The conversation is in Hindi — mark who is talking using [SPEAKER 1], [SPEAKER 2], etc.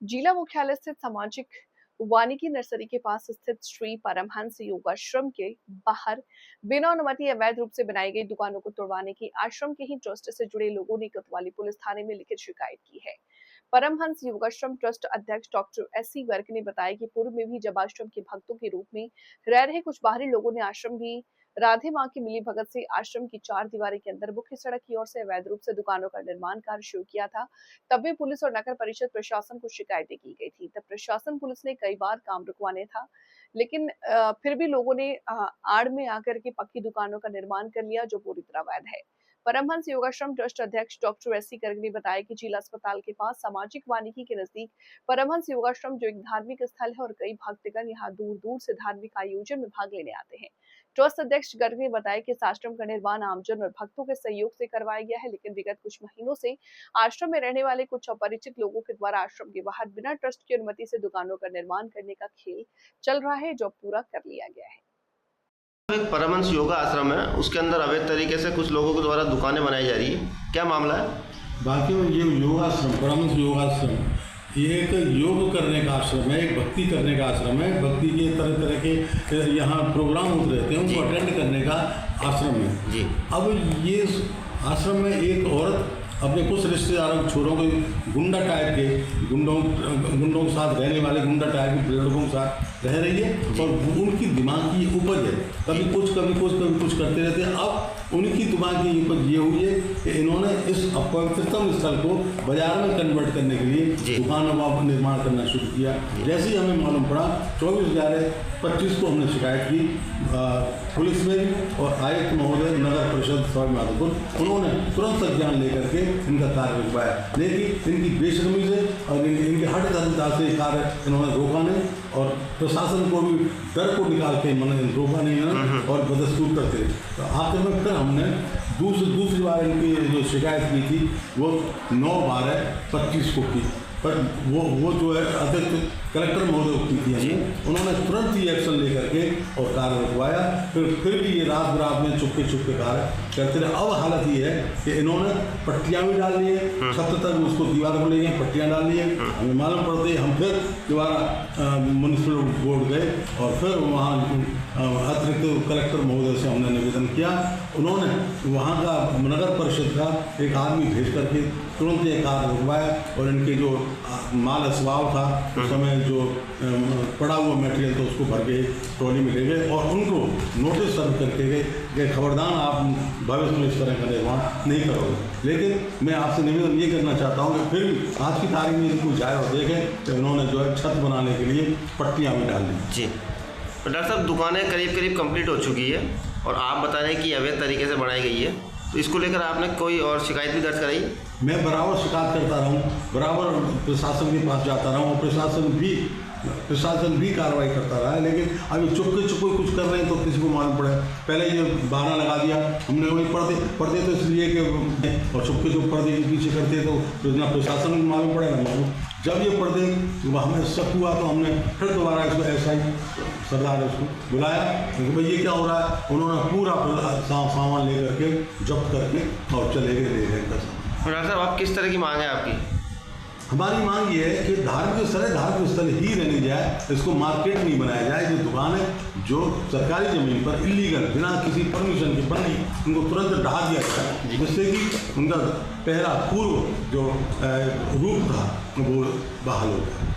[SPEAKER 1] जिला मुख्यालय स्थित सामाजिक वानिकी नर्सरी के पास स्थित श्री परमहंस योगाश्रम के बाहर बिना अनुमति अवैध रूप से बनाई गई दुकानों को तोड़वाने की आश्रम के ही ट्रस्ट से जुड़े लोगों ने कोतवाली पुलिस थाने में लिखित शिकायत की है। परमहंस योगाश्रम ट्रस्ट अध्यक्ष डॉक्टर एस.सी. गर्ग ने बताया कि पूर्व में भी जब आश्रम के भक्तों के रूप में रह रहे कुछ बाहरी लोगों ने आश्रम की राधे मां की मिली भगत से आश्रम की 4 दीवारी के अंदर मुख्य सड़क की ओर से अवैध रूप से दुकानों का निर्माण कार्य शुरू किया था। तब भी पुलिस और नगर परिषद प्रशासन को शिकायतें की गई थी। तब प्रशासन पुलिस ने कई बार काम रुकवाने था, लेकिन फिर भी लोगों ने आड़ में आकर के पक्की दुकानों का निर्माण कर लिया, जो पूरी तरह अवैध है। परमहंस योगाश्रम ट्रस्ट अध्यक्ष डॉक्टर एस.सी. गर्ग ने बताया कि जिला अस्पताल के पास सामाजिक वानिकी के नजदीक परमहंस योगाश्रम जो एक धार्मिक स्थल है और कई भक्तगण यहाँ दूर दूर से धार्मिक आयोजन में भाग लेने आते हैं। ट्रस्ट अध्यक्ष गर्ग ने बताया कि इस आश्रम का निर्माण आमजन और भक्तों के सहयोग से करवाया गया है, लेकिन विगत कुछ महीनों से आश्रम में रहने वाले कुछ अपरिचित लोगों के द्वारा आश्रम के बाहर बिना ट्रस्ट की अनुमति से दुकानों का निर्माण करने का खेल चल रहा है, जो पूरा कर लिया गया है।
[SPEAKER 2] एक परमहंस योगा आश्रम है, उसके अंदर अवैध तरीके से कुछ लोगों के द्वारा दुकानें बनाई जा रही है, क्या मामला है?
[SPEAKER 3] बाकी में ये योगाश्रम, परमहंस योगाश्रम, ये एक योग करने का आश्रम है, एक भक्ति करने का आश्रम है। भक्ति के तरह तरह के यहाँ प्रोग्राम होते रहते हैं, उनको अटेंड करने का आश्रम है जी। अब ये आश्रम में एक औरत अपने कुछ रिश्तेदारों छोरों के गुंडा टाइप के गुंडों के साथ रहने वाले गुंडा टाइप के लड़कों के साथ रह रही है और उनकी दिमाग की उपज है, कभी कुछ करते रहते हैं। अब उनकी दिमाग की उपज ये हुई है कि इन्होंने इस अपवित्रतम स्थल को बाजार में कन्वर्ट करने के लिए दुकानों का निर्माण करना शुरू किया। जैसे ही हमें मालूम पड़ा 24/11/25 को हमने शिकायत की पुलिस में और आयुक्त महोदय नगर परिषद स्वामी माधोपुर, उन्होंने तुरंत संज्ञान लेकर के इनका कार्य रुकवाया। लेकिन इनकी बेशर्मी से और इनकी हट दरिद्रता से कार्य इन्होंने रोका नहीं और प्रशासन को भी डर को निकाल के रोका नहीं है और बदस्तूर करते रहे। तो आखिर में फिर हमने दूसरी बार इनकी जो शिकायत की थी वो 9/12/25 को की, पर वो जो है अध्यक्ष कलेक्टर महोदय की थी, उन्होंने तुरंत ही एक्शन लेकर के और कार्य रुकवाया। फिर भी ये रात में चुपके कार्य करते रहे। अब हालत ये है कि इन्होंने पट्टियाँ भी डाल ली है, छत तक उसको दीवार को ले गए, पट्टियाँ डाल ली है। हमें मालूम पड़ते ही हम फिर दोबारा म्यूनिसिपल बोर्ड गए और फिर वहाँ अतिरिक्त कलेक्टर महोदय से हमने निवेदन किया। उन्होंने वहाँ का नगर परिषद का एक आदमी भेज करके तुरंत ये कार्य रुकवाया और इनके जो माल अस्वाब था उस समय जो पड़ा हुआ मटेरियल तो उसको भर के ट्रॉली में ले गए और उनको नोटिस सर्व करके गए कि खबरदार आप भविष्य में इस तरह का निर्माण नहीं करोगे। लेकिन मैं आपसे निवेदन ये करना चाहता हूँ कि फिर भी आज की तारीख में इनको जाए और देखें तो इन्होंने जो है छत बनाने के लिए पट्टियाँ भी डाल दी
[SPEAKER 2] जी। तो डॉक्टर साहब, दुकानें करीब कंप्लीट हो चुकी है और आप बता रहे हैं कि अवैध तरीके से बनाई गई है, तो इसको लेकर आपने कोई और शिकायत भी दर्ज कराई?
[SPEAKER 3] मैं बराबर शिकायत करता रहूँ, बराबर प्रशासन के पास जाता रहा हूँ, प्रशासन भी कार्रवाई करता रहा है। लेकिन अभी चुपके कुछ कर रहे हैं तो किसी को मालूम पड़े। पहले ये बहाना लगा दिया हमने, वही पर्दे तो इसलिए कि और चुपके पर्दे के पीछे करते तो ना प्रशासन को मालूम पड़े ना मालूम। जब ये पर्दे हमें शक हुआ तो हमने फिर दोबारा इसको SI सरदार है उसको बुलाया कि भाई ये क्या हो रहा है। उन्होंने पूरा सामान ले करके जब्त करके और चले गए ले गए।
[SPEAKER 2] डॉक्टर साहब, आप किस तरह की मांग है आपकी?
[SPEAKER 3] हमारी मांग ये है कि धार्मिक स्थल ही रहने जाए, इसको मार्केट नहीं बनाया जाए। जो दुकान है जो सरकारी ज़मीन पर इलीगल बिना किसी परमिशन के बनी, उनको तुरंत ढहा दिया जाए, जिससे कि उनका पहला पूर्व जो रूप था वो बहाल हो जाए।